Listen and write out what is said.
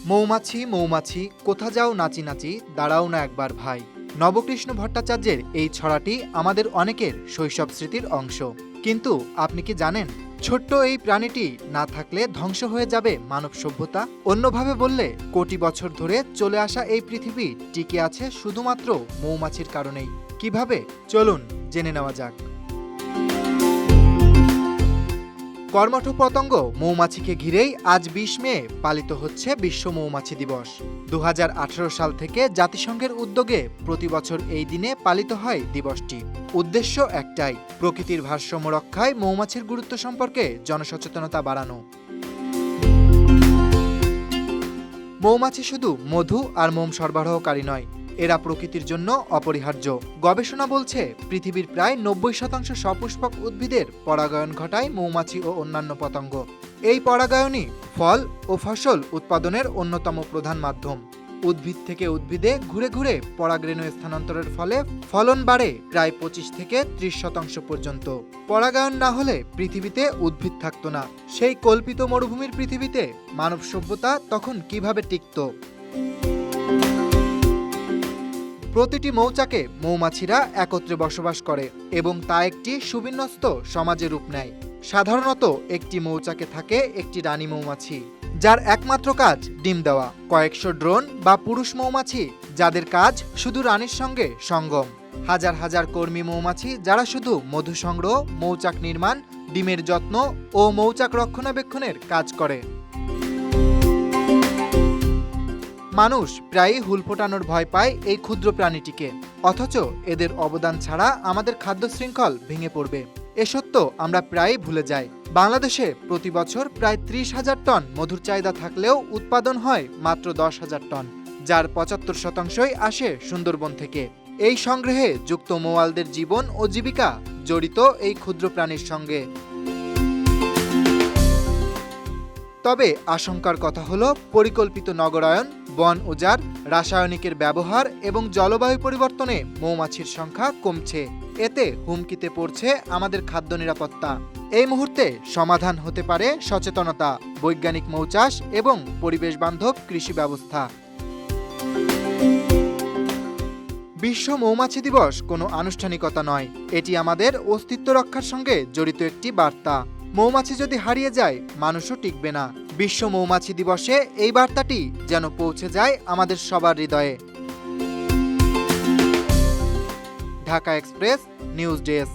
মৌমাছি মৌমাছি কোথা যাও নাচি নাচি দাঁড়াও না একবার ভাই। নবকৃষ্ণ ভট্টাচার্যের এই ছড়াটি আমাদের অনেকের শৈশব স্মৃতির অংশ। কিন্তু আপনি কি জানেন, ছোট্ট এই প্রাণীটি না থাকলে ধ্বংস হয়ে যাবে মানব সভ্যতা। অন্যভাবে বললে, কোটি বছর ধরে চলে আসা এই পৃথিবী টিকে আছে শুধুমাত্র মৌমাছির কারণেই। কিভাবে? চলুন জেনে নেওয়া যাক। কর্মঠ পতঙ্গ মৌমাছিকে ঘিরেই আজ ২০ মে পালিত হচ্ছে বিশ্ব মৌমাছি দিবস। ২০১৮ সাল থেকে জাতিসংঘের উদ্যোগে প্রতি বছর এই দিনে পালিত হয় দিবসটি। উদ্দেশ্য একটাই, প্রকৃতির ভারসাম্য রক্ষায় মৌমাছির গুরুত্ব সম্পর্কে জনসচেতনতা বাড়ানো। মৌমাছি শুধু মধু আর মোম সরবরাহকারী নয়, এরা প্রকৃতির জন্য অপরিহার্য। গবেষণা বলছে, পৃথিবীর প্রায় ৯০% সপুষ্পক উদ্ভিদের পরাগায়ন ঘটায় মৌমাছি ও অন্যান্য পতঙ্গ। এই পরাগায়নই ফল ও ফসল উৎপাদনের অন্যতম প্রধান মাধ্যম। উদ্ভিদ থেকে উদ্ভিদে ঘুরে ঘুরে পরাগরেণু স্থানান্তরের ফলে ফলন বাড়ে প্রায় ২৫ থেকে ৩০% পর্যন্ত। পরাগায়ন না হলে পৃথিবীতে উদ্ভিদ থাকতো না। সেই কল্পিত মরুভূমির পৃথিবীতে মানব সভ্যতা তখন কিভাবে টিকত? প্রতিটি মৌচাকে মৌমাছিরা একত্রে বসবাস করে এবং তা একটি সুবিন্যস্ত সমাজে রূপ নেয়। সাধারণত একটি মৌচাকে থাকে একটি রানী মৌমাছি, যার একমাত্র কাজ ডিম দেওয়া, কয়েকশো ড্রোন বা পুরুষ মৌমাছি যাদের কাজ শুধু রানীর সঙ্গে সঙ্গম, হাজার হাজার কর্মী মৌমাছি যারা শুধু মধু সংগ্রহ, মৌচাক নির্মাণ, ডিমের যত্ন ও মৌচাক রক্ষণাবেক্ষণের কাজ করে। মানুষ প্রায়ই হুল ফোটানোর ভয় পায় এই ক্ষুদ্র প্রাণীটিকে, অথচ এদের অবদান ছাড়া আমাদের খাদ্য শৃঙ্খল ভেঙে পড়বে। এ সত্য আমরা প্রায়ই ভুলে যাই। বাংলাদেশে প্রতি বছর প্রায় ৩০,০০০ টন মধুর চাহিদা থাকলেও উৎপাদন হয় মাত্র ১০,০০০ টন, যার ৭৫%ই আসে সুন্দরবন থেকে। এই সংগ্রহে যুক্ত মৌয়ালদের জীবন ও জীবিকা জড়িত এই ক্ষুদ্র প্রাণীর সঙ্গে। তবে আশঙ্কার কথা হলো, পরিকল্পিত নগরায়ন, বন উজাড়, রাসায়নিকের ব্যবহার এবং জলবায়ু পরিবর্তনে মৌমাছির সংখ্যা কমছে। এতে হুমকিতে পড়ছে আমাদের খাদ্য নিরাপত্তা। এই মুহূর্তে সমাধান হতে পারে সচেতনতা, বৈজ্ঞানিক মৌচাষ এবং পরিবেশ বান্ধব কৃষি ব্যবস্থা। বিশ্ব মৌমাছি দিবস কোনো আনুষ্ঠানিকতা নয়, এটি আমাদের অস্তিত্ব রক্ষার সঙ্গে জড়িত একটি বার্তা। মৌমাছি যদি হারিয়ে যায়, মানুষও টিকবে না। বিশ্ব মৌমাছি দিবসে এই বার্তাটি যেন পৌঁছে যায় আমাদের সবার হৃদয়ে। Dhaka express news desk.